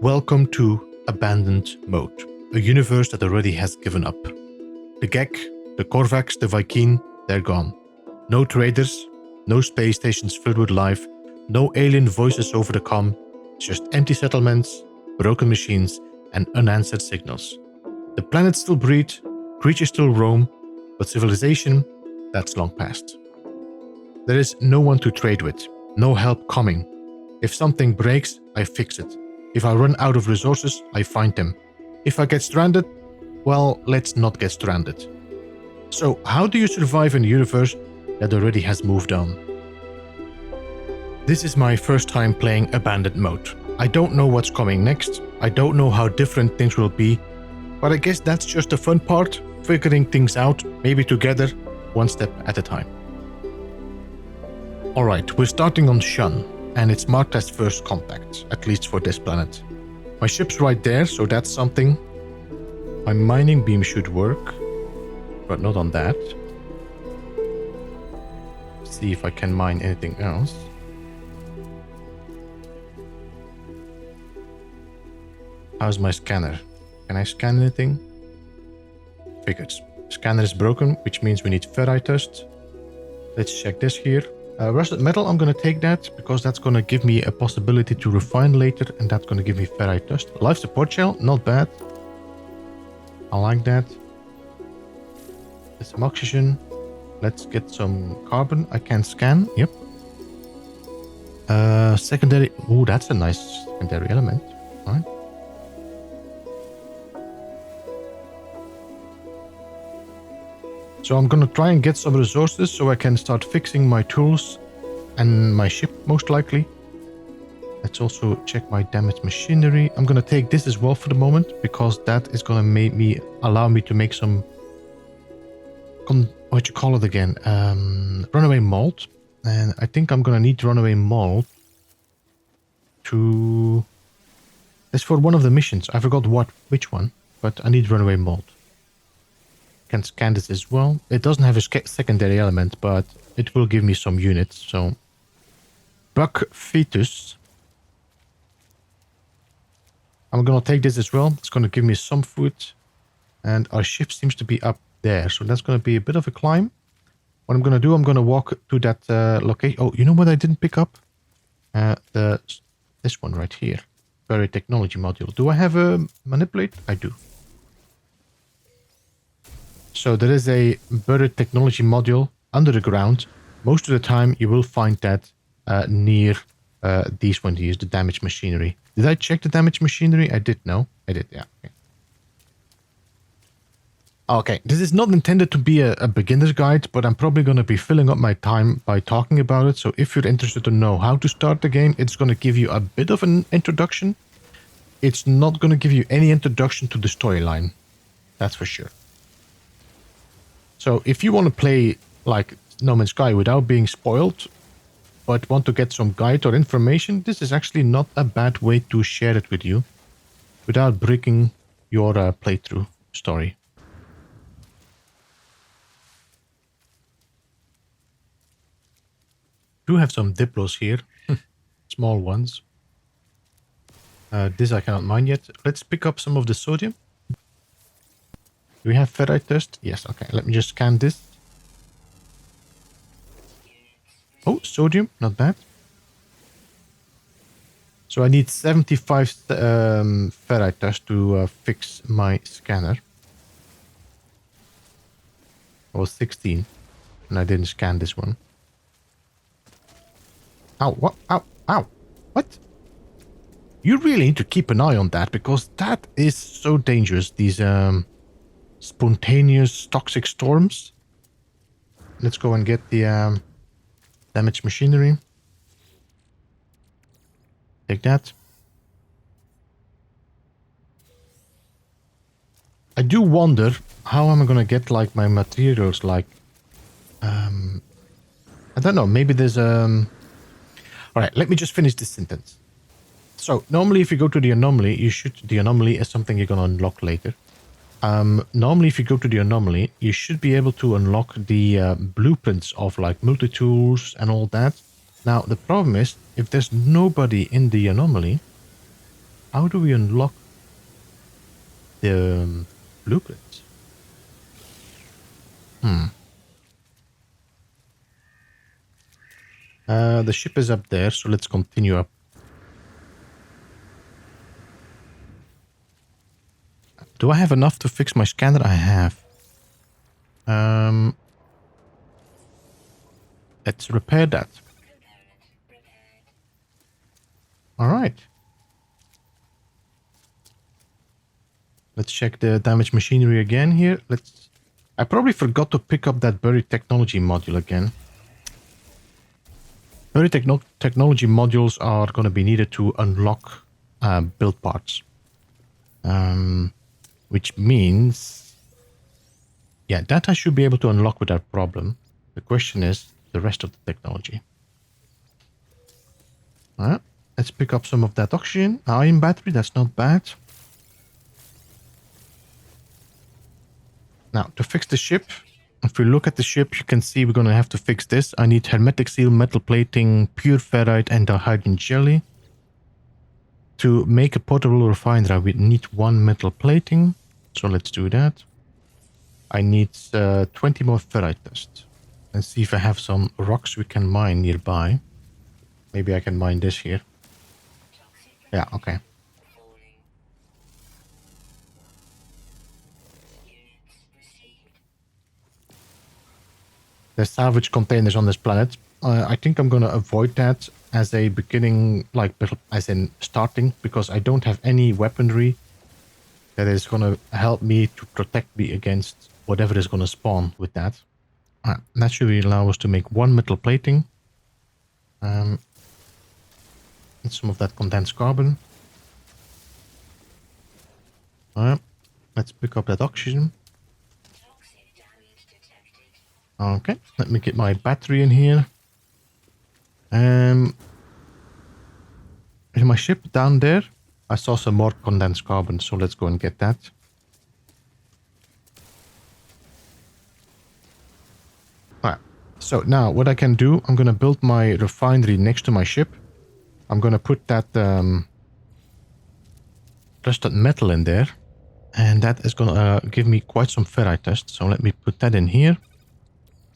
Welcome to Abandoned Mode, a universe that already has given up. The Gek, the Korvax, the Viking, they're gone. No traders, no space stations filled with life, no alien voices over the comm, just empty settlements, broken machines, and unanswered signals. The planets still breed, creatures still roam, but civilization, that's long past. There is no one to trade with, no help coming. If something breaks, I fix it. If I run out of resources, I find them. If I get stranded, well, let's not get stranded. So, how do you survive in a universe that already has moved on? This is my first time playing Abandoned Mode. I don't know what's coming next, I don't know how different things will be, but I guess that's just the fun part, figuring things out, maybe together, one step at a time. Alright, we're starting on Shun, and it's marked as first contact, at least for this planet. My ship's right there, so that's something. My mining beam should work, but not on that. See if I can mine anything else. How's my scanner? Can I scan anything? Figures. Scanner is broken, which means we need ferrite dust. Let's check this here. Rusted metal, I'm going to take that because that's going to give me a possibility to refine later, and that's going to give me ferrite dust. Life support shell, not bad. I like that. There's some oxygen. Let's get some carbon. I can scan. Yep. Secondary. Oh, that's a nice secondary element. All right. So I'm gonna try and get some resources so I can start fixing my tools and my ship, most likely. Let's also check my damaged machinery. I'm gonna take this as well for the moment because that is gonna allow me to make some what you call it again? Runaway mold. And I think I'm gonna need runaway mold to... It's for one of the missions. I forgot which one, but I need runaway mold. Can scan this as well. It doesn't have a secondary element, but it will give me some units. So, buck fetus. I'm gonna take this as well. It's gonna give me some food, and our ship seems to be up there, so that's gonna be a bit of a climb. What I'm gonna do, I'm gonna walk to that location. Oh, you know what I didn't pick up? This one right here, buried technology module. Do I have a manipulate? I do. So there is a buried technology module under the ground. Most of the time you will find that near these ones here, the damaged machinery. Did I check the damaged machinery? I did, no? I did, yeah. Okay, this is not intended to be a beginner's guide, but I'm probably going to be filling up my time by talking about it. So if you're interested to know how to start the game, it's going to give you a bit of an introduction. It's not going to give you any introduction to the storyline. That's for sure. So if you want to play like No Man's Sky without being spoiled, but want to get some guide or information, this is actually not a bad way to share it with you without breaking your playthrough story. Do have some Diplos here, small ones. This I cannot mine yet. Let's pick up some of the sodium. Do we have ferrite dust? Yes, okay. Let me just scan this. Oh, sodium, not bad. So I need 75 ferrite dust to fix my scanner. I was 16, and I didn't scan this one. Ow, what? Ow, ow. What? You really need to keep an eye on that, because that is so dangerous, these... spontaneous toxic storms. Let's go and get the damaged machinery. Take that. I do wonder how am I gonna get like my materials like I don't know, maybe there's Alright, let me just finish this sentence. So normally if you go to the anomaly, the anomaly is something you're gonna unlock later. Normally, if you go to the anomaly, you should be able to unlock the blueprints of like multi-tools and all that. Now, the problem is, if there's nobody in the anomaly, How do we unlock the blueprints? The ship is up there, so let's continue up. Do I have enough to fix my scanner? I have. Let's repair that. All right. Let's check the damaged machinery again here. I probably forgot to pick up that buried technology module again. Buried technology modules are going to be needed to unlock build parts. Which means... yeah, that I should be able to unlock without problem. The question is the rest of the technology. Alright, let's pick up some of that oxygen. Ion battery, that's not bad. Now, to fix the ship, if we look at the ship, you can see we're going to have to fix this. I need hermetic seal, metal plating, pure ferrite, and hydrogen jelly. To make a portable refiner, we need 1 metal plating. So let's do that. I need 20 more ferrite dust. Let's see if I have some rocks we can mine nearby. Maybe I can mine this here. Yeah, okay. There's salvage containers on this planet. I think I'm going to avoid that as a beginning, like as in starting, because I don't have any weaponry that is going to help me to protect me against whatever is going to spawn with that. That should allow us to make 1 metal plating. And some of that condensed carbon. Let's pick up that oxygen. Okay, let me get my battery in here. Is my ship down there? I saw some more condensed carbon, so let's go and get that. Alright, so now what I can do, I'm going to build my refinery next to my ship. I'm going to put that rusted metal in there. And that is going to give me quite some ferrite dust. So let me put that in here.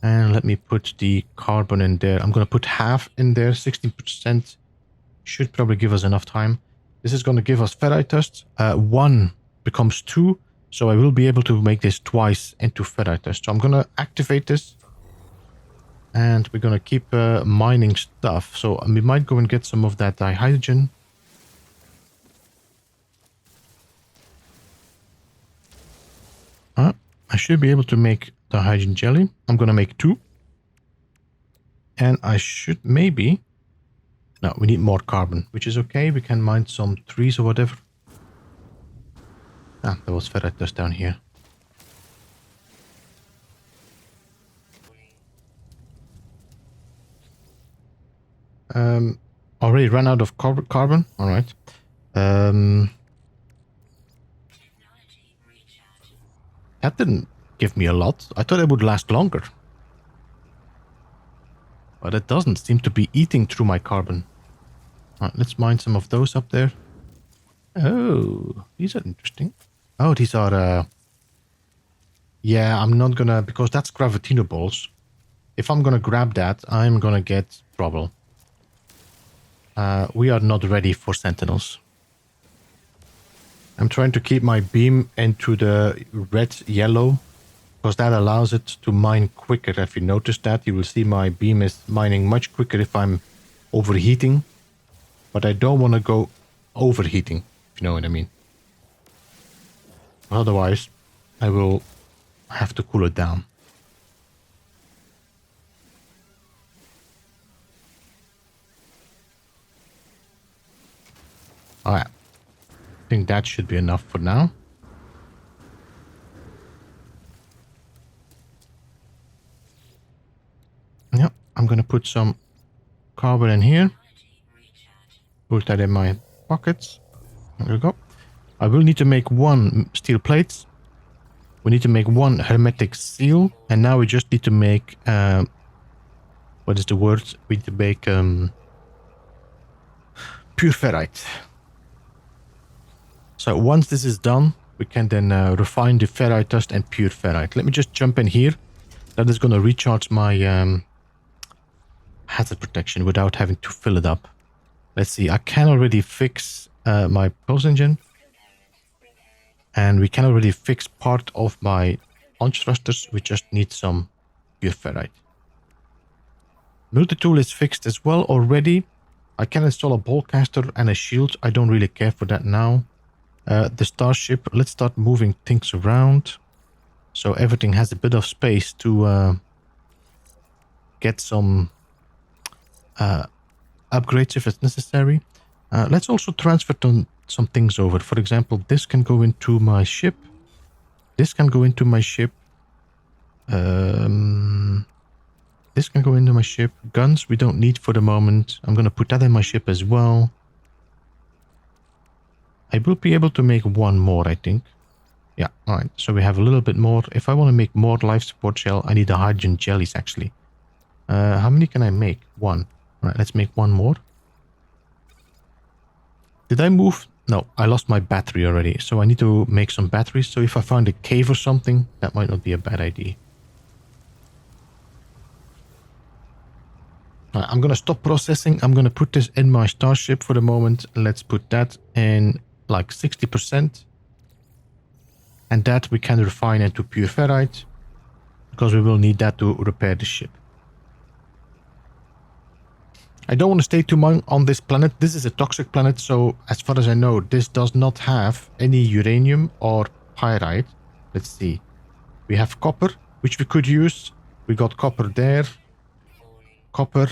And let me put the carbon in there. I'm going to put half in there, 16%. Should probably give us enough time. This is going to give us ferrite dust. 1 becomes 2. So I will be able to make this twice into ferrite dust. So I'm going to activate this. And we're going to keep mining stuff. So we might go and get some of that dihydrogen. I should be able to make the hydrogen jelly. I'm going to make 2. And I should maybe... no, we need more carbon, which is okay. We can mine some trees or whatever. There was ferrite dust down here. Already ran out of carbon. All right. That didn't give me a lot. I thought it would last longer. But it doesn't seem to be eating through my carbon. All right, let's mine some of those up there. Oh, these are interesting. Oh, these are... yeah, I'm not gonna... because that's gravitino balls. If I'm gonna grab that, I'm gonna get trouble. We are not ready for sentinels. I'm trying to keep my beam into the red-yellow, because that allows it to mine quicker. If you notice that, you will see my beam is mining much quicker if I'm overheating. But I don't want to go overheating, if you know what I mean. Otherwise, I will have to cool it down. Alright. I think that should be enough for now. Yep, I'm gonna put some carbon in here. Put that in my pockets. There we go. I will need to make 1 steel plates. We need to make 1 hermetic seal. And now we just need to make... what is the word? We need to make... pure ferrite. So once this is done, we can then refine the ferrite dust and pure ferrite. Let me just jump in here. That is going to recharge my hazard protection without having to fill it up. Let's see, I can already fix my pulse engine. And we can already fix part of my launch thrusters. We just need some pure ferrite. Multi-tool is fixed as well already. I can install a ballcaster and a shield. I don't really care for that now. The starship, let's start moving things around. So everything has a bit of space to get some upgrades if it's necessary. Let's also transfer some things over. For example, this can go into my ship. This can go into my ship. This can go into my ship. Guns we don't need for the moment. I'm going to put that in my ship as well. I will be able to make one more, I think. Yeah, alright. So we have a little bit more. If I want to make more life support shell, I need the hydrogen jellies, actually. How many can I make? One. Alright, let's make one more. Did I move? No, I lost my battery already. So I need to make some batteries. So if I find a cave or something, that might not be a bad idea. I'm going to stop processing. I'm going to put this in my starship for the moment. Let's put that in like 60%. And that we can refine into pure ferrite. Because we will need that to repair the ship. I don't want to stay too long on this planet. This is a toxic planet. So as far as I know, this does not have any uranium or pyrite. Let's see. We have copper, which we could use. We got copper there. Copper.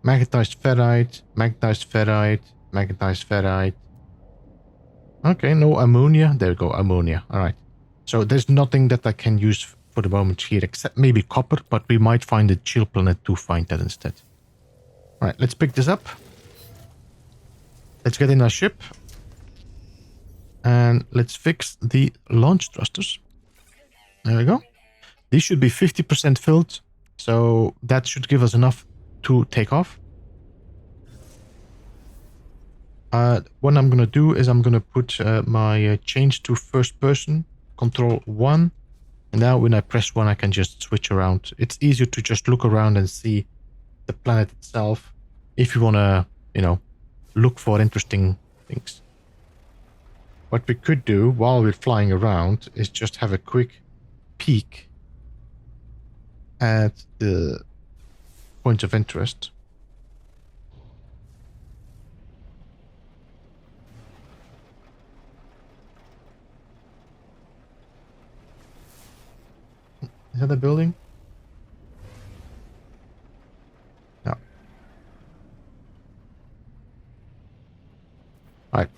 Magnetized ferrite. Magnetized ferrite. Magnetized ferrite. Okay, no ammonia. There we go, ammonia. Alright. So there's nothing that I can use for the moment here, except maybe copper, but we might find a chill planet to find that instead. Alright, let's pick this up. Let's get in our ship. And let's fix the launch thrusters. There we go. These should be 50% filled, so that should give us enough to take off. What I'm going to do is I'm going to put my change to first person, control 1. And now when I press 1, I can just switch around. It's easier to just look around and see the planet itself if you want to, look for interesting things. What we could do while we're flying around is just have a quick peek at the points of interest. Is that a building? No. Alright.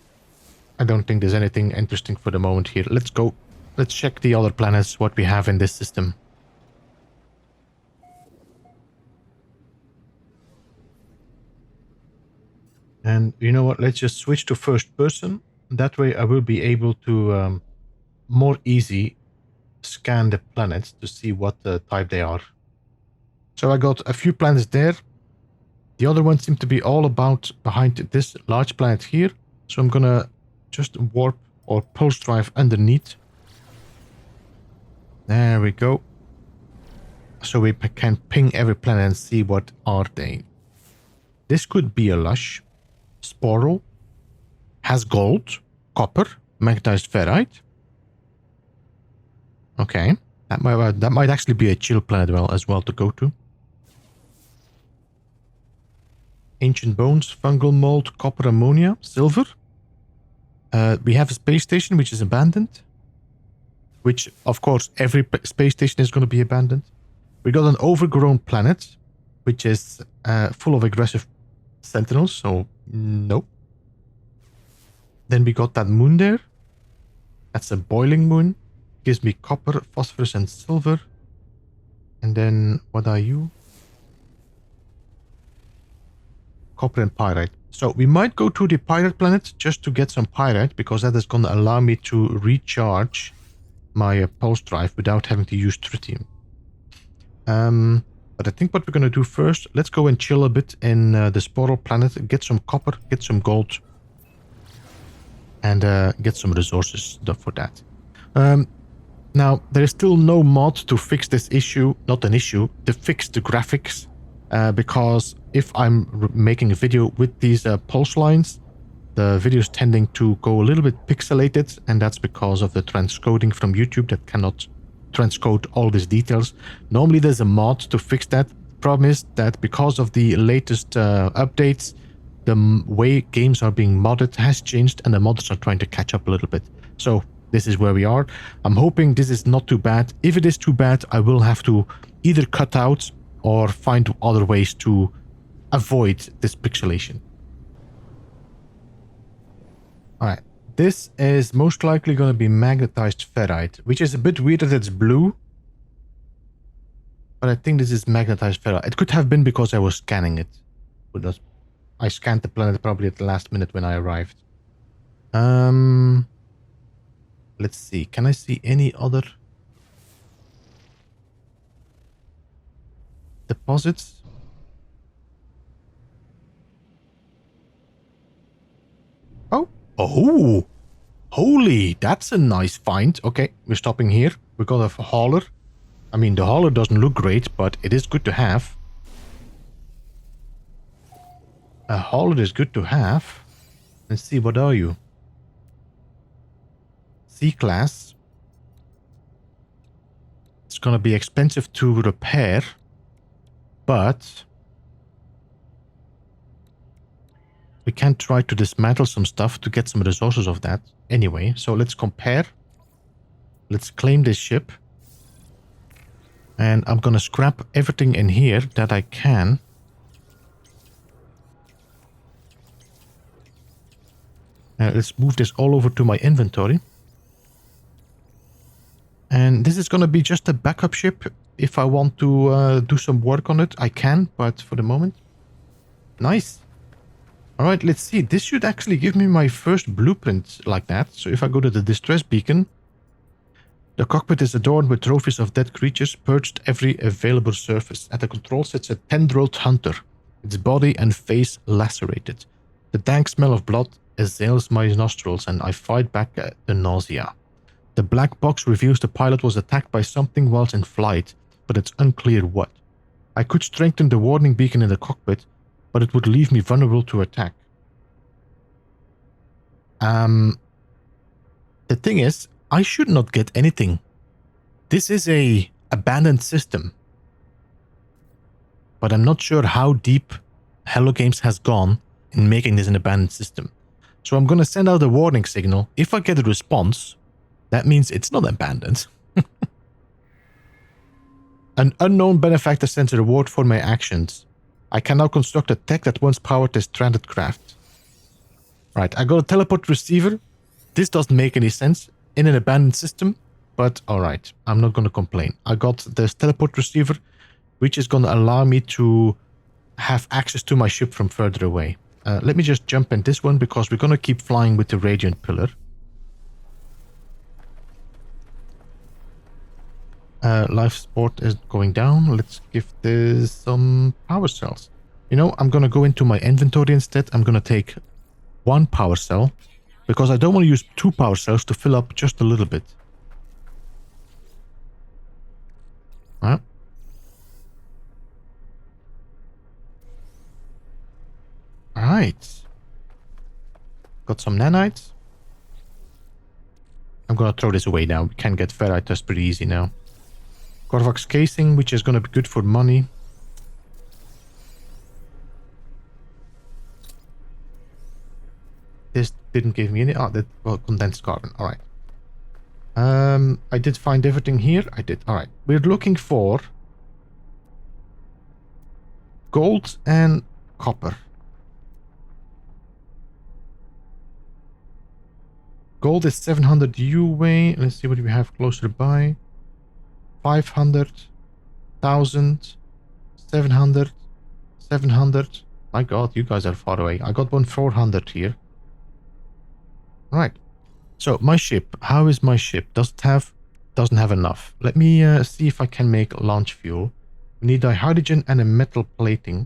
I don't think there's anything interesting for the moment here. Let's go. Let's check the other planets, what we have in this system. And you know what? Let's just switch to first person. That way I will be able to more easy scan the planets to see what type they are. So I got a few planets there. The other ones seem to be all about behind this large planet here. So I'm gonna just warp or pulse drive underneath. There we go. So we can ping every planet and see what are they. This could be a lush. Sporal. Has gold, copper, magnetized ferrite. Okay. That might actually be a chill planet as well to go to. Ancient bones, fungal mold, copper, ammonia, silver. We have a space station which is abandoned. Which, of course, every space station is going to be abandoned. We got an overgrown planet, which is full of aggressive sentinels, so no. Then we got that moon there. That's a boiling moon. Gives me copper, phosphorus, and silver. And then, what are you? Copper and pyrite. So we might go to the pirate planet just to get some pyrite, because that is going to allow me to recharge my pulse drive without having to use tritium. But I think what we're going to do first, let's go and chill a bit in the Sporal planet, get some copper, get some gold. and get some resources for that. Now, there is still no mod to fix this issue, not an issue, to fix the graphics, because if I'm making a video with these pulse lines, the video is tending to go a little bit pixelated, and that's because of the transcoding from YouTube that cannot transcode all these details. Normally there's a mod to fix that. The problem is that because of the latest updates, the way games are being modded has changed, and the modders are trying to catch up a little bit. So this is where we are. I'm hoping this is not too bad. If it is too bad, I will have to either cut out or find other ways to avoid this pixelation. Alright, this is most likely going to be magnetized ferrite, which is a bit weird that it's blue. But I think this is magnetized ferrite. It could have been because I was scanning it. I scanned the planet probably at the last minute when I arrived. Let's see. Can I see any other deposits? Oh. Oh. Holy, that's a nice find. Okay, we're stopping here. We got a hauler. I mean, the hauler doesn't look great, but it is good to have. A hauler is good to have. Let's see, what are you? C-class. It's gonna be expensive to repair, but we can try to dismantle some stuff to get some resources of that. Anyway, so let's compare. Let's claim this ship. And I'm gonna scrap everything in here that I can. Let's move this all over to my inventory. And this is going to be just a backup ship. If I want to do some work on it, I can, but for the moment. Nice. Alright, let's see. This should actually give me my first blueprint like that. So if I go to the distress beacon, the cockpit is adorned with trophies of dead creatures perched every available surface. At the control sits a tendrilled hunter, its body and face lacerated. The dank smell of blood assails my nostrils and I fight back the nausea. The black box reveals the pilot was attacked by something whilst in flight, but it's unclear what. I could strengthen the warning beacon in the cockpit, but it would leave me vulnerable to attack. The thing is, I should not get anything. This is a abandoned system. But I'm not sure how deep Hello Games has gone in making this an abandoned system. So I'm going to send out a warning signal. If I get a response, that means it's not abandoned. An unknown benefactor sends a reward for my actions. I can now construct a tech that once powered this stranded craft. Right, I got a teleport receiver. This doesn't make any sense in an abandoned system, but alright, I'm not going to complain. I got this teleport receiver, which is going to allow me to have access to my ship from further away. Let me just jump in this one because we're going to keep flying with the radiant pillar. Life support is going down. Let's give this some power cells. You know, I'm going to go into my inventory instead. I'm going to take one power cell because I don't want to use 2 power cells to fill up just a little bit. Alright. Alright. Got some nanites. I'm going to throw this away now. We can get ferrite dust pretty easy now. Korvax casing, which is going to be good for money. This didn't give me any... Oh, that, well, condensed carbon. Alright. I did find everything here. I did. Alright. We're looking for gold and copper. Gold is 700 UA. Let's see what we have closer by. 500, 1000, 700, 700. My god, you guys are far away. I got one 400 here. Right. So my ship. How is my ship? Doesn't have enough. Let me see if I can make launch fuel. We need a hydrogen and a metal plating.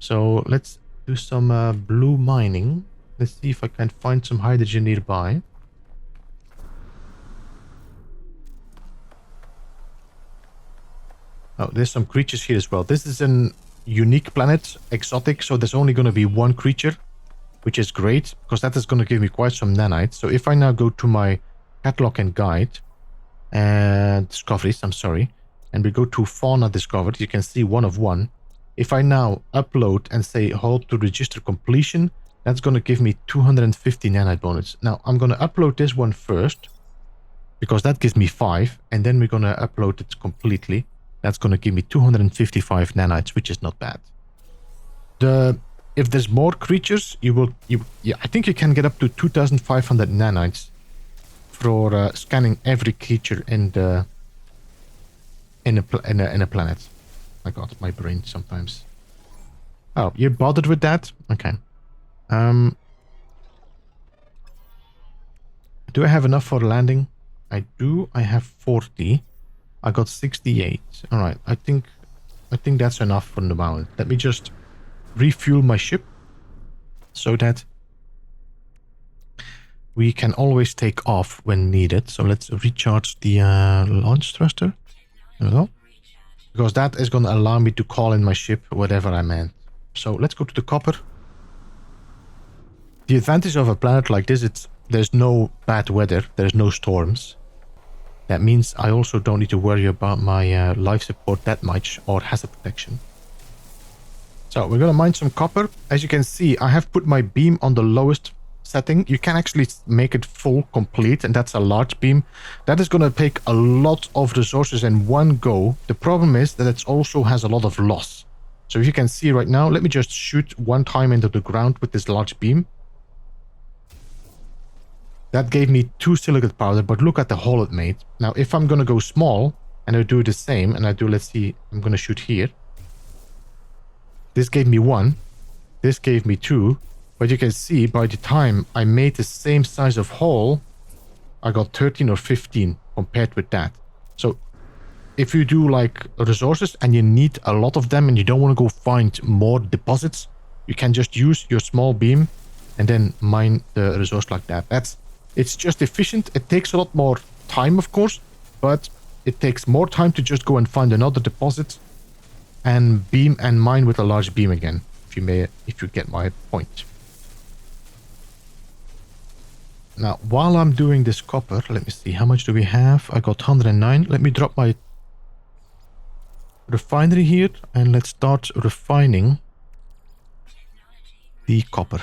So let's do some blue mining. Let's see if I can find some hydrogen nearby. Oh, there's some creatures here as well. This is an unique planet, exotic, so there's only going to be one creature, which is great, because that is going to give me quite some nanites. So if I now go to my catalog and guide, and discoveries, I'm sorry, and we go to fauna discovered, you can see 1 of 1. If I now upload and say hold to register completion, that's going to give me 250 nanite bonus. Now, I'm going to upload this one first, because that gives me 5, and then we're going to upload it completely. That's going to give me 255 nanites, which is not bad. If there's more creatures, I think you can get up to 2,500 nanites for scanning every creature in a planet. My God, my brain sometimes. Oh, you're bothered with that? Okay. Do I have enough for landing? I do. I have 40. I got 68. All right. I think that's enough for the moment. Let me just refuel my ship so that we can always take off when needed. So let's recharge the launch thruster. Hello? Because that is going to allow me to call in my ship whatever I'm at. So let's go to the copper. The advantage of a planet like this, there's no bad weather. There's no storms. That means I also don't need to worry about my life support that much or hazard protection. So we're going to mine some copper. As you can see, I have put my beam on the lowest setting. You can actually make it full complete, and that's a large beam. That is going to take a lot of resources in one go. The problem is that it also has a lot of loss. So if you can see right now, let me just shoot one time into the ground with this large beam. That gave me 2 silicate powder, but look at the hole it made. Now, if I'm going to go small and I do the same, and I do, let's see, I'm going to shoot here. This gave me 1. This gave me 2. But you can see by the time I made the same size of hole, I got 13 or 15 compared with that. So if you do like resources and you need a lot of them and you don't want to go find more deposits, you can just use your small beam and then mine the resource like that. It's just efficient. It takes a lot more time, of course, but it takes more time to just go and find another deposit and beam and mine with a large beam again, if you get my point. Now, while I'm doing this copper, let me see, how much do we have? I got 109. Let me drop my refinery here and let's start refining the copper.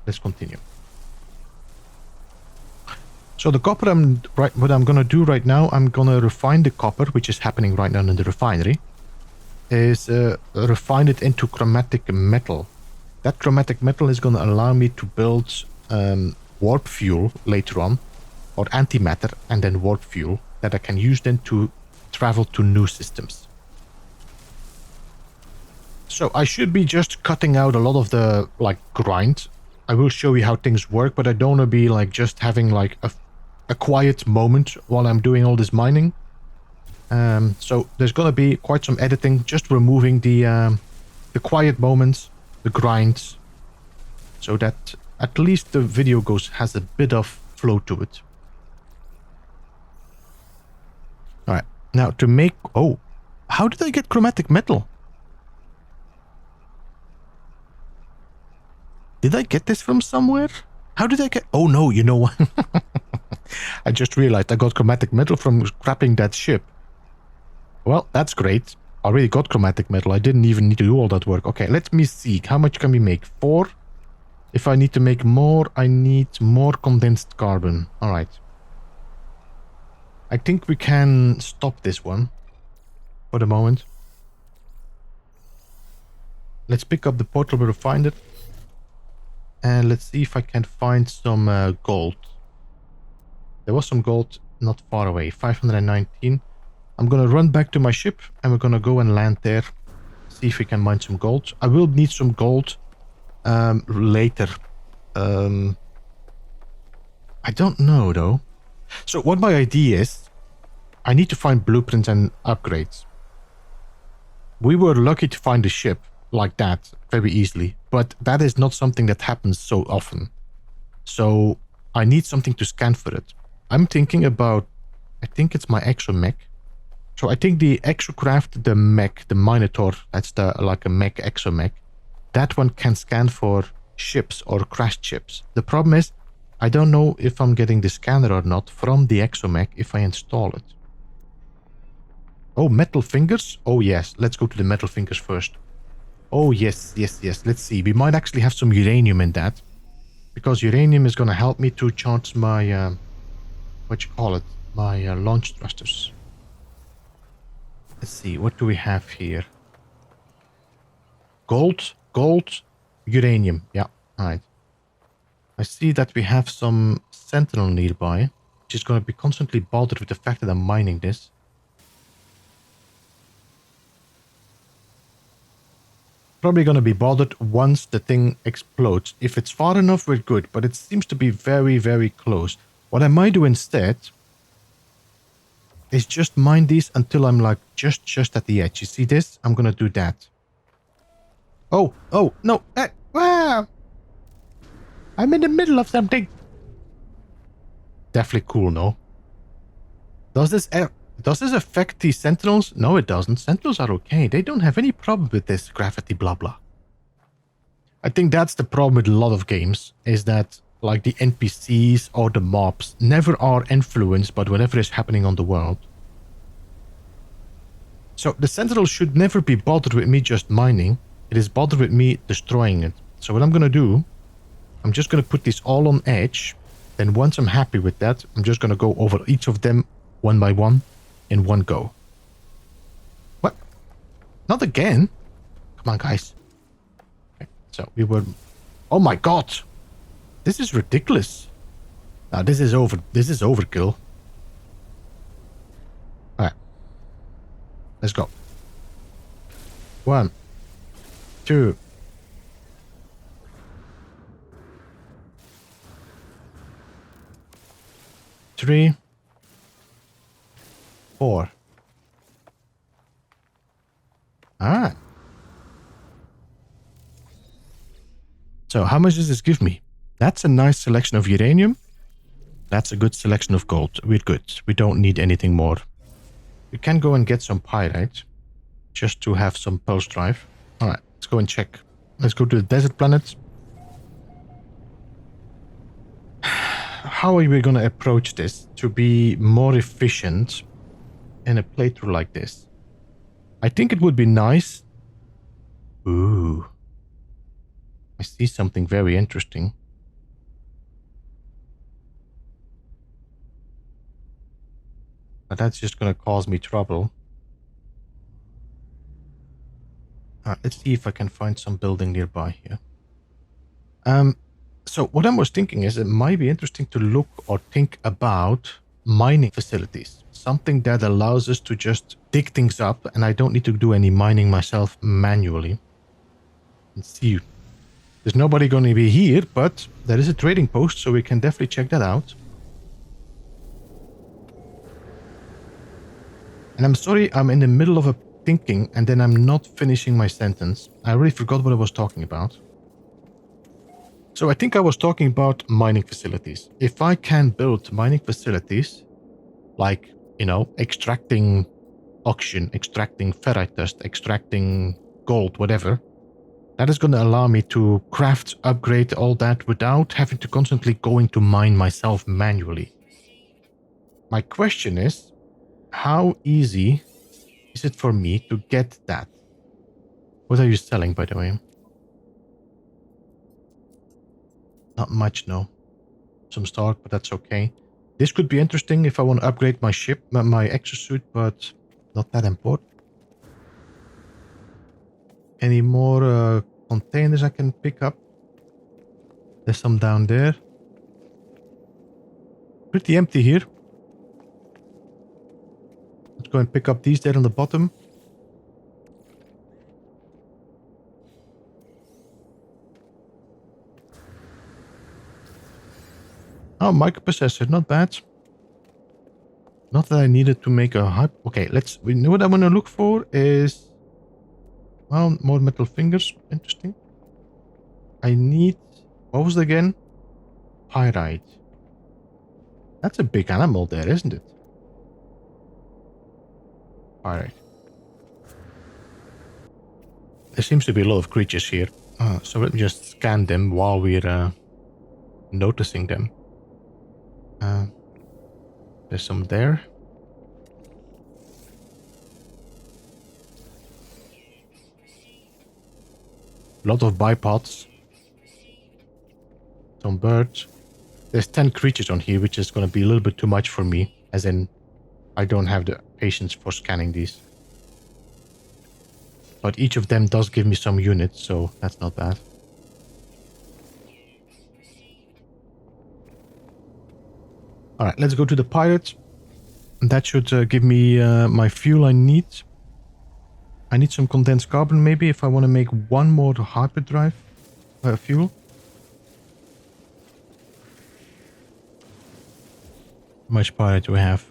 Let's continue. So the copper, what I'm going to do right now, I'm going to refine the copper, which is happening right now in the refinery, is refine it into chromatic metal. That chromatic metal is going to allow me to build warp fuel later on, or antimatter and then warp fuel, that I can use then to travel to new systems. So I should be just cutting out a lot of the grind. I will show you how things work, but I don't want to be just having a quiet moment while I'm doing all this mining. So there's going to be quite some editing, just removing the quiet moments, the grinds, so that at least the video has a bit of flow to it. All right, now to make... Oh, how did I get chromatic metal? Did I get this from somewhere? How did I get... Oh no, you know what? I just realized I got chromatic metal from scrapping that ship. Well, that's great. I already got chromatic metal. I didn't even need to do all that work. Okay, let me see. How much can we make? 4. If I need to make more, I need more condensed carbon. All right. I think we can stop this one for the moment. Let's pick up the portable refiner. And let's see if I can find some gold. There was some gold not far away. 519. I'm going to run back to my ship and we're going to go and land there. See if we can mine some gold. I will need some gold later. I don't know though. So what my idea is, I need to find blueprints and upgrades. We were lucky to find a ship like that very easily. But that is not something that happens so often. So I need something to scan for it. I'm thinking about, I think it's my exomech. So I think the exocraft, the mech, the Minotaur, that's the like a mech exomech. That one can scan for ships or crashed ships. The problem is, I don't know if I'm getting the scanner or not from the exomech if I install it. Oh, metal fingers? Oh yes, let's go to the metal fingers first. Oh yes, yes, yes. Let's see. We might actually have some uranium in that. Because uranium is going to help me to charge my, what you call it? My launch thrusters. Let's see, what do we have here? Gold, uranium. Yeah, alright. I see that we have some sentinel nearby, which is going to be constantly bothered with the fact that I'm mining this. Probably going to be bothered once the thing explodes. If it's far enough, we're good, but it seems to be very, very close. What I might do instead is just mine these until I'm like just at the edge. You see this? I'm going to do that. Oh, no. Wow. I'm in the middle of something. Definitely cool, no? Does this affect the sentinels? No, it doesn't. Sentinels are okay. They don't have any problem with this gravity blah blah. I think that's the problem with a lot of games, is that like the NPCs or the mobs never are influenced by whatever is happening on the world. So the sentinel should never be bothered with me just mining. It is bothered with me destroying it. So what I'm going to do, I'm just going to put this all on edge. Then once I'm happy with that, I'm just going to go over each of them one by one in one go. What? Not again? Come on, guys. Okay, so we were... Oh my god! This is ridiculous. Now this is overkill. Alright. Let's go. 1, 2, 3, 4. Alright. So how much does this give me? That's a nice selection of uranium. That's a good selection of gold. We're good. We don't need anything more. We can go and get some pyrite. Just to have some pulse drive. Alright, let's go and check. Let's go to the desert planet. How are we going to approach this to be more efficient in a playthrough like this? I think it would be nice. Ooh. I see something very interesting. But that's just going to cause me trouble. Let's see if I can find some building nearby here. So what I was thinking is it might be interesting to look or think about mining facilities. Something that allows us to just dig things up and I don't need to do any mining myself manually. Let's see. There's nobody going to be here, but there is a trading post, so we can definitely check that out. And I'm sorry, I'm in the middle of a thinking and then I'm not finishing my sentence. I already forgot what I was talking about. So I think I was talking about mining facilities. If I can build mining facilities, like, you know, extracting oxygen, extracting ferrite dust, extracting gold, whatever, that is going to allow me to craft, upgrade all that without having to constantly going to mine myself manually. My question is, how easy is it for me to get that? What are you selling, by the way? Not much, no. Some stock, but that's okay. This could be interesting if I want to upgrade my ship, my exosuit, but not that important. Any more containers I can pick up? There's some down there. Pretty empty here. Let's go and pick up these there on the bottom. Oh, microprocessor, not bad. Not that I needed to make a hype. Okay, let's. We know what I want to look for is Well, more metal fingers. Interesting. I need... What was it again? Pyrite. That's a big animal there, isn't it? Pyrite. There seems to be a lot of creatures here. So let me just scan them while we're noticing them. There's some there. A lot of bipods. Some birds. There's 10 creatures on here, which is going to be a little bit too much for me. As in, I don't have the patience for scanning these. But each of them does give me some units, so that's not bad. Alright, let's go to the pirate. That should give me my fuel I need. I need some condensed carbon maybe if I want to make one more hyperdrive fuel. How much pirate do we have?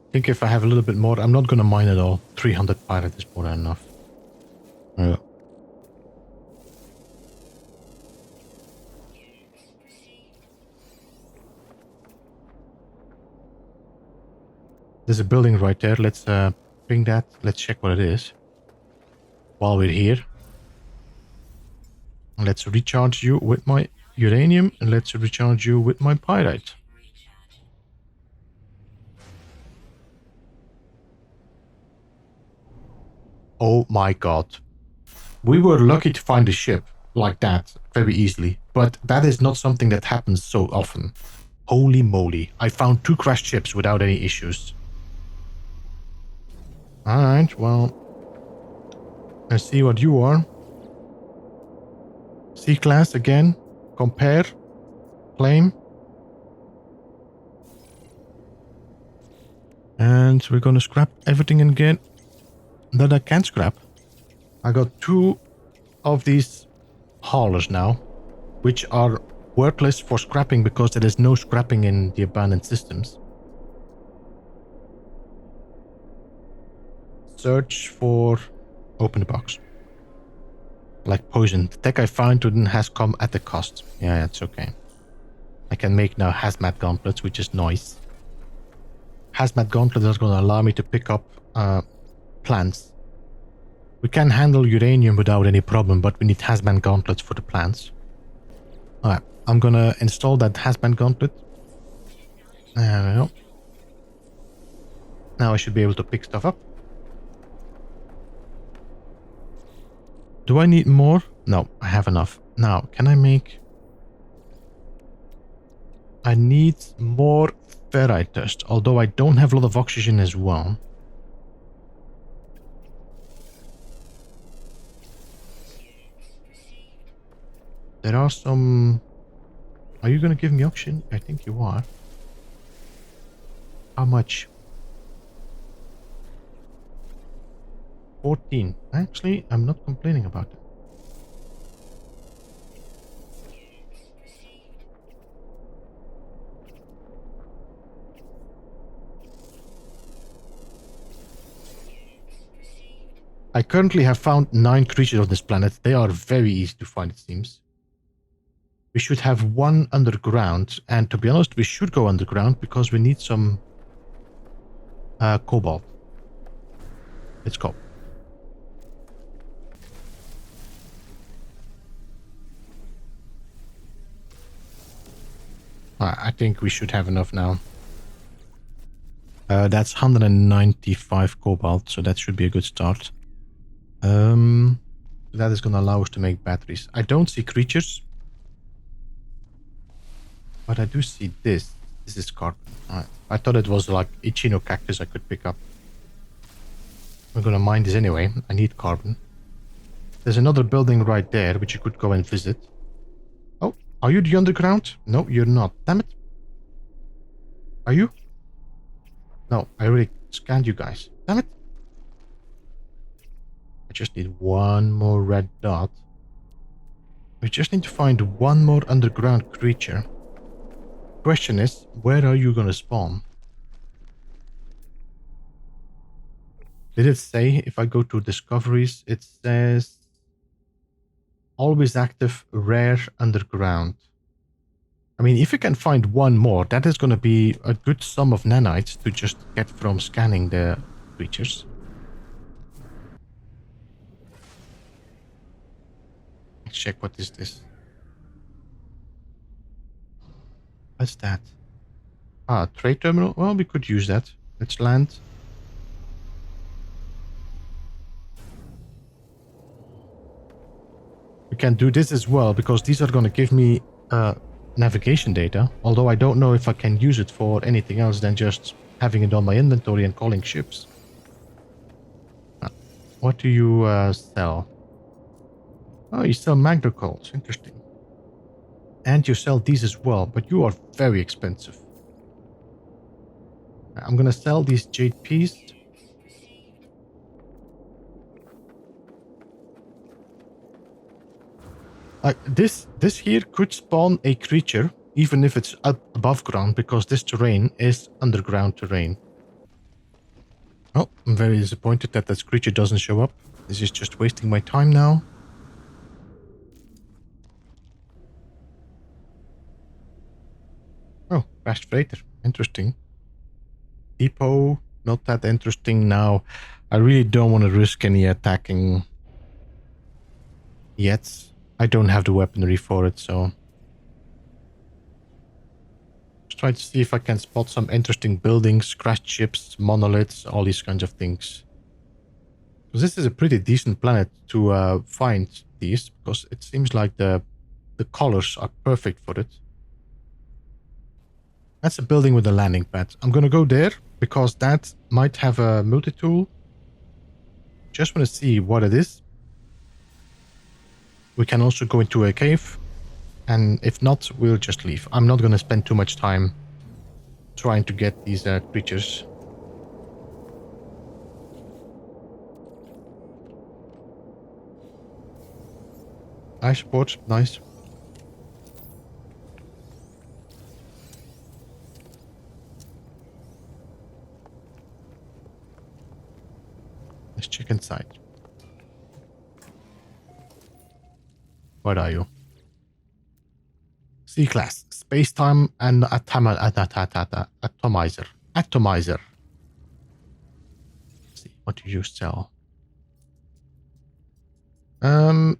I think if I have a little bit more, I'm not going to mine it all. 300 pirate is more than enough. Yeah. There's a building right there. Let's bring that. Let's check what it is. While we're here. Let's recharge you with my uranium. And let's recharge you with my pyrite. Oh my god. We were lucky to find a ship like that very easily. But that is not something that happens so often. Holy moly. I found 2 crashed ships without any issues. Alright, well, let's see what you are. C-class again. Compare. Claim. And we're gonna scrap everything again that I can scrap. I got 2 of these haulers now, which are worthless for scrapping because there is no scrapping in the abandoned systems. Search for... Open the box. Like poison. The tech I found has come at the cost. Yeah, it's okay. I can make now hazmat gauntlets, which is nice. Hazmat gauntlets are going to allow me to pick up plants. We can handle uranium without any problem, but we need hazmat gauntlets for the plants. Alright, I'm going to install that hazmat gauntlet. There we go. Now I should be able to pick stuff up. Do I need more? No, I have enough. Now, can I make... I need more ferrite dust, although I don't have a lot of oxygen as well. There are some... Are you going to give me oxygen? I think you are. How much? 14. Actually, I'm not complaining about it. I currently have found 9 creatures on this planet. They are very easy to find, it seems. We should have 1 underground, and to be honest, we should go underground because we need some cobalt. Let's go. I think we should have enough now. That's 195 cobalt, so that should be a good start. That is going to allow us to make batteries. I don't see creatures. But I do see this. This is carbon. I thought it was like Ichino cactus I could pick up. We're going to mine this anyway. I need carbon. There's another building right there, which you could go and visit. Oh, are you the underground? No, you're not. Damn it. Are you? No, I already scanned you guys. Damn it. I just need 1 more red dot. We just need to find 1 more underground creature. Question is, where are you going to spawn? Did it say if I go to discoveries, it says always active, rare, underground. I mean, if you can find one more, that is going to be a good sum of nanites to just get from scanning the creatures. Let's check what is this. What's that? Ah, trade terminal. Well, we could use that. Let's land. We can do this as well because these are going to give me navigation data. Although I don't know if I can use it for anything else than just having it on my inventory and calling ships. What do you sell? Oh, you sell magna coals. Interesting. And you sell these as well, but you are very expensive. I'm going to sell these jade peas. This here could spawn a creature, even if it's up above ground, because this terrain is underground terrain. Oh, I'm very disappointed that this creature doesn't show up. This is just wasting my time now. Oh, crashed freighter. Interesting. Depot, not that interesting now. I really don't want to risk any attacking yet. I don't have the weaponry for it, so... Just try to see if I can spot some interesting buildings, crashed ships, monoliths, all these kinds of things. Because this is a pretty decent planet to find these, because it seems like the colors are perfect for it. That's a building with a landing pad. I'm gonna go there, because that might have a multi-tool. Just want to see what it is. We can also go into a cave. And if not, we'll just leave. I'm not gonna spend too much time trying to get these creatures. I support. Nice. Let's check inside. What are you? C-class. Space-time and atomizer. Atomizer. Let's see. What do you sell?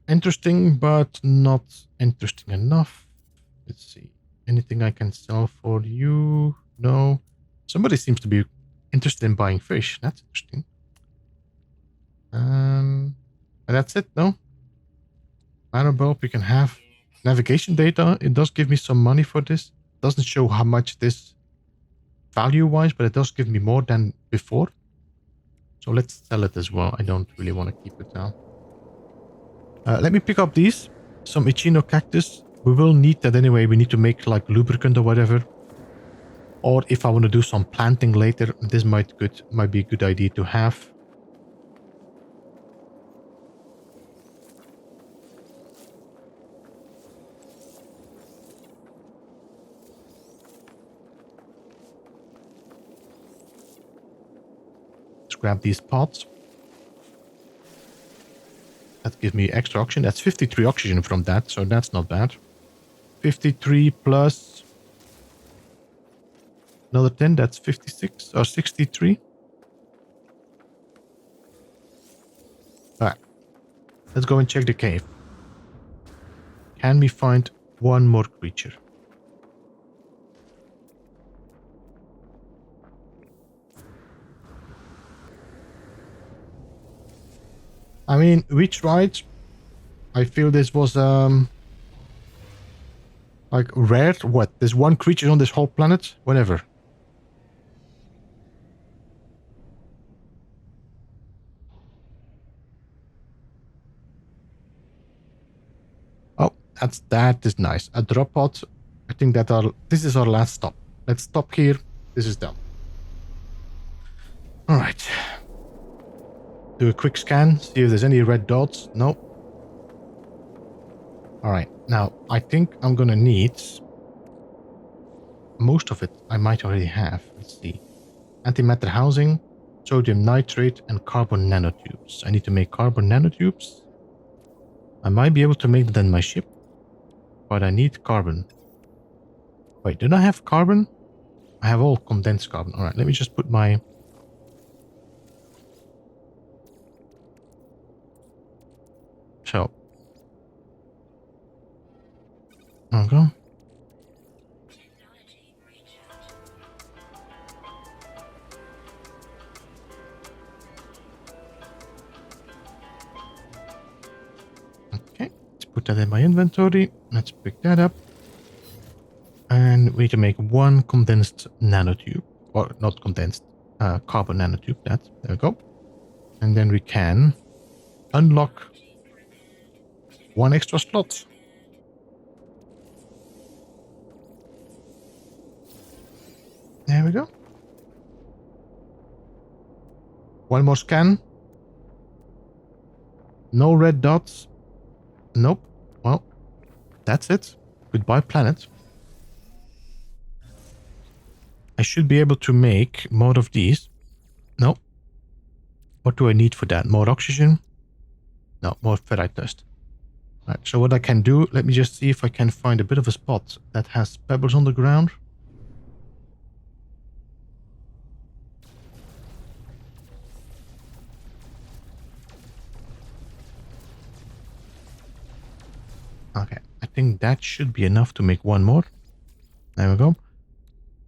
Interesting, but not interesting enough. Let's see. Anything I can sell for you? No. Somebody seems to be interested in buying fish. That's interesting. And that's it, no? Banner bulb we can have. Navigation data, it does give me some money for this. Doesn't show how much this value-wise, but it does give me more than before. So let's sell it as well. I don't really want to keep it now. Let me pick up these. Some Ichino cactus. We will need that anyway. We need to make like lubricant or whatever. Or if I want to do some planting later, this might be a good idea to have. Let's grab these pots. That gives me extra oxygen. That's 53 oxygen from that, so that's not bad. 53 plus another 10, that's 56 or 63. Alright. Let's go and check the cave. Can we find one more creature? I mean, we tried. I feel this was like rare. What? There's one creature on this whole planet? Whatever. Oh, that is nice. A drop pod. I think this is our last stop. Let's stop here. This is done. All right. Do a quick scan, see if there's any red dots. Nope. Alright, now I think I'm gonna need most of it. I might already have. Let's see. Antimatter housing. sodium nitrate, and carbon nanotubes. I need to make carbon nanotubes. I might be able to make that in my ship, but I need carbon. Wait, did I have carbon? I have all condensed carbon. All right, let me just put my... So. Okay. Okay, let's put that in my inventory. Let's pick that up. And we need to make one condensed nanotube. Or not condensed, carbon nanotube. There we go. And then we can unlock one extra slot. There we go. One more scan. No red dots. Nope. Well, that's it. Goodbye, planet. I should be able to make more of these. No. What do I need for that? More oxygen? No, more ferrite dust. Right, so what I can do, let me just see if I can find a bit of a spot that has pebbles on the ground. Okay, I think that should be enough to make one more. There we go.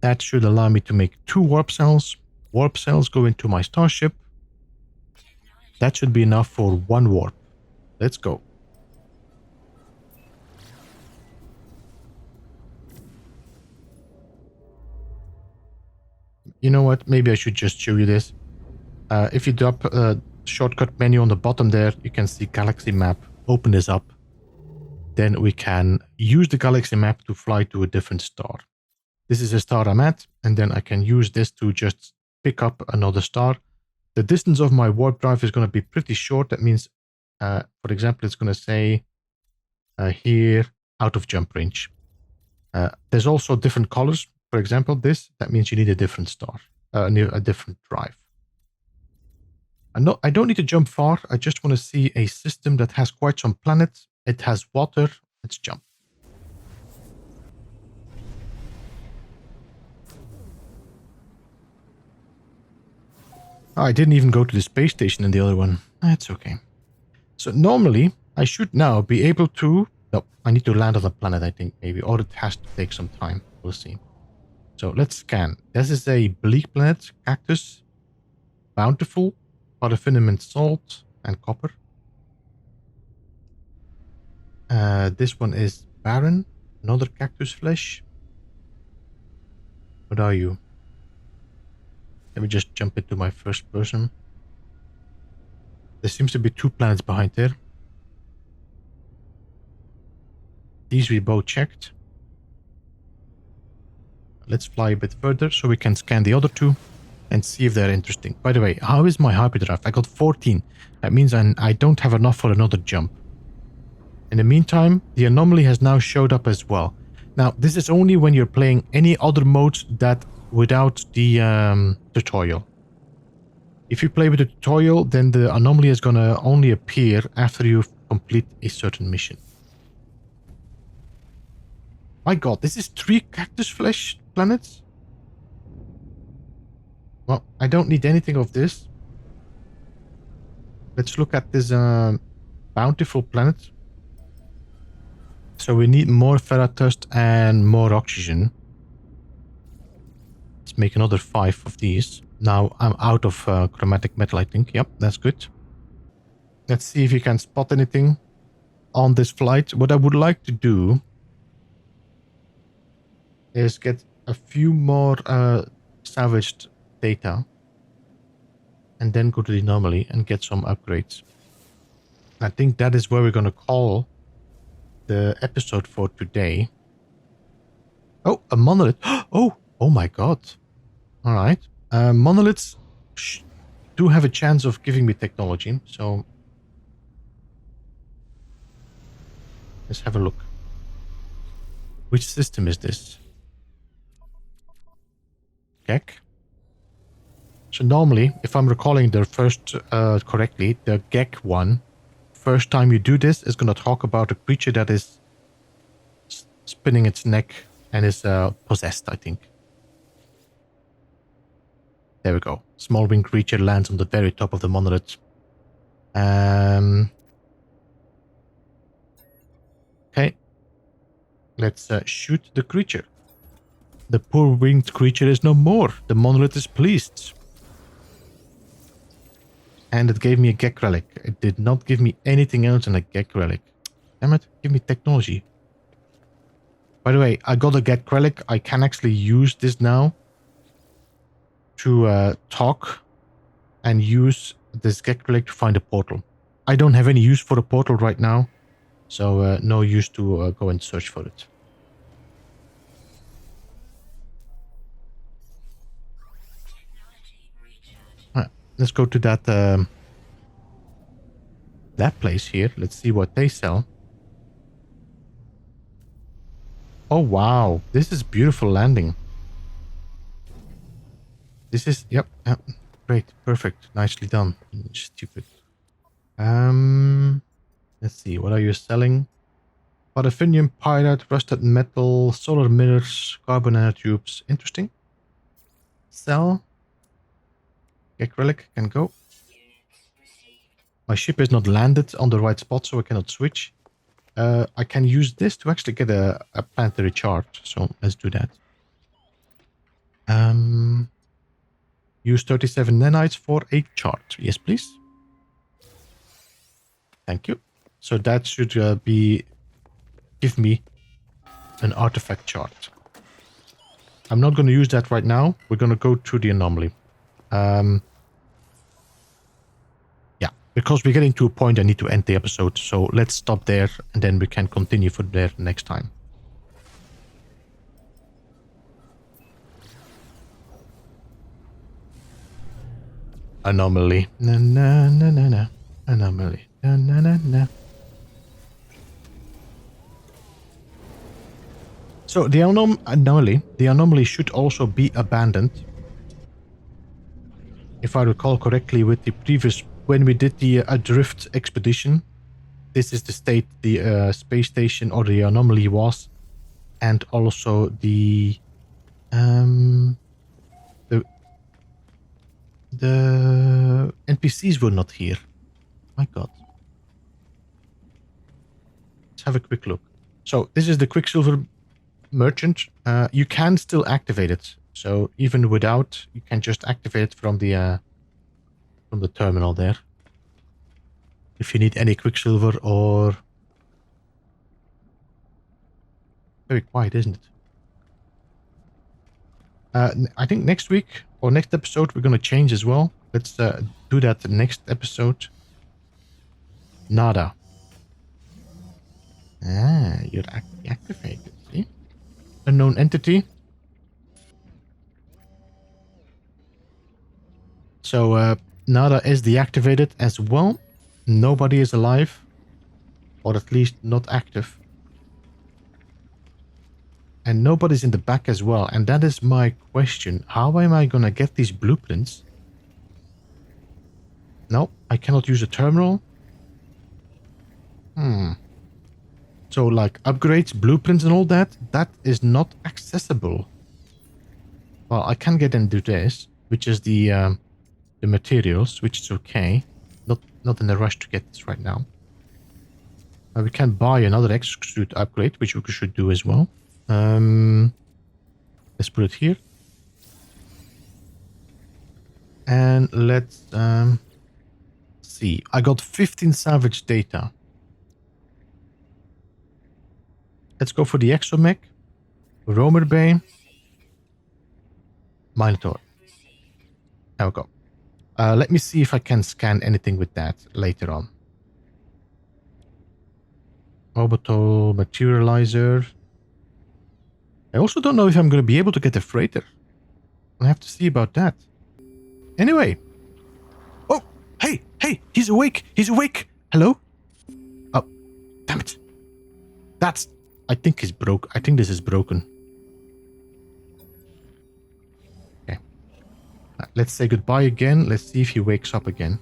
That should allow me to make 2 warp cells. Warp cells go into my starship. That should be enough for 1 warp. Let's go. You know what? Maybe I should just show you this. If you drop a shortcut menu on the bottom there, you can see galaxy map. Open this up. Then we can use the galaxy map to fly to a different star. This is a star I'm at, and then I can use this to just pick up another star. The distance of my warp drive is going to be pretty short. That means, for example, it's going to say here, out of jump range. There's also different colors. For example, that means you need a different star, a different drive. I don't need to jump far. I just want to see a system that has quite some planets. It has water. Let's jump. Oh, I didn't even go to the space station in the other one. That's okay. So normally, I should now be able to... No, I need to land on the planet, I think, maybe. Or it has to take some time. We'll see. So let's scan. This is a bleak planet. Cactus. Bountiful. Paraffin salt. And copper. This one is barren. Another cactus flesh. What are you? Let me just jump into my first person. There seems to be 2 planets behind there. These we both checked. Let's fly a bit further so we can scan the other 2 and see if they're interesting. By the way, how is my hyperdrive? I got 14. That means I don't have enough for another jump. In the meantime, the anomaly has now showed up as well. Now, this is only when you're playing any other modes that without the tutorial. If you play with the tutorial, then the anomaly is going to only appear after you complete a certain mission. My god, this is 3 cactus flesh planets? Well, I don't need anything of this. Let's look at this bountiful planet. So we need more ferrite dust and more oxygen. Let's make another 5 of these. Now I'm out of chromatic metal, I think. Yep, that's good. Let's see if you can spot anything on this flight. What I would like to do is get a few more salvaged data and then go to the anomaly and get some upgrades. I think that is where we're going to call the episode for today. Oh, a monolith. Oh my god. All right. Monoliths do have a chance of giving me technology, so let's have a look. Which system is this? Keck. So normally, if I'm recalling the first correctly, the Gek one, first time you do this is going to talk about a creature that is spinning its neck and is possessed, I think. There we go. Small winged creature lands on the very top of the monolith. Okay. Let's shoot the creature. The poor winged creature is no more. The monolith is pleased. And it gave me a Gek relic. It did not give me anything else than a Gek relic. Damn it, give me technology. By the way, I got a Gek relic. I can actually use this now to talk and use this Gek relic to find a portal. I don't have any use for a portal right now, so no use to go and search for it. Let's go to that that place here. Let's see what they sell. Oh wow, this is beautiful landing. This is yep, great, perfect, nicely done. Stupid. Let's see, what are you selling? Paraffinium pyrite, rusted metal, solar mirrors, carbon nanotubes. Interesting. Sell. Gek relic can go. My ship is not landed on the right spot, so I cannot switch. I can use this to actually get a planetary chart, so let's do that. Use 37 nanites for a chart. Yes, please. Thank you. So that should give me an artifact chart. I'm not going to use that right now. We're going to go through the anomaly. Yeah, because we're getting to a point I need to end the episode. So let's stop there and then we can continue from there next time. Anomaly. Na na na na na. Anomaly. Na na na na. So the anomaly should also be abandoned. If I recall correctly, with the previous, when we did the Adrift expedition, this is the state the space station or the anomaly was, and also the NPCs were not here. My God. Let's have a quick look. So this is the Quicksilver merchant. You can still activate it. So even without, you can just activate it from the terminal there. If you need any Quicksilver or... Very quiet, isn't it? I think next week or next episode we're going to change as well. Let's do that next episode. Nada. Ah, you're activated, see? Unknown entity. So Nada is deactivated as well. Nobody is alive. Or at least not active. And nobody's in the back as well. And that is my question. How am I going to get these blueprints? No, I cannot use a terminal. So like upgrades, blueprints and all that, that is not accessible. Well, I can get into this, which is the materials, which is okay. Not in a rush to get this right now. We can buy another Exosuit upgrade, which we should do as well. Let's put it here. And let's see. I got 15 salvage data. Let's go for the Exomech. Romer Bay. Minotaur. There we go. Let me see if I can scan anything with that later on. Orbital materializer. I also don't know if I'm going to be able to get a freighter. I'll have to see about that. Anyway. Oh, hey, he's awake. He's awake. Hello? Oh, damn it. I think he's broke. I think this is broken. Okay. let's say goodbye again. Let's see if he wakes up again.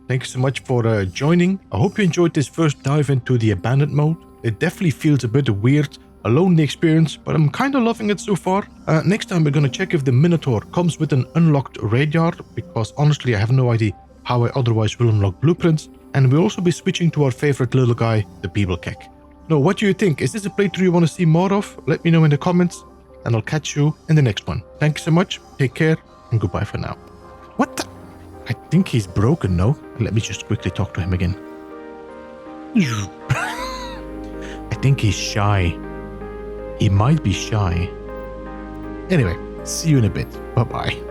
Thank you so much for joining. I hope you enjoyed this first dive into the abandoned mode. It definitely feels a bit weird, a lonely experience, but I'm kind of loving it so far. Next time we're going to check if the Minotaur comes with an unlocked raid yard, because honestly I have no idea how I otherwise will unlock blueprints. And we'll also be switching to our favorite little guy, the Beeblebum. Now, what do you think? Is this a playthrough you want to see more of? Let me know in the comments, and I'll catch you in the next one. Thank you so much, take care, and goodbye for now. What the? I think he's broken, no? Let me just quickly talk to him again. I think he's shy. He might be shy. Anyway, see you in a bit. Bye-bye.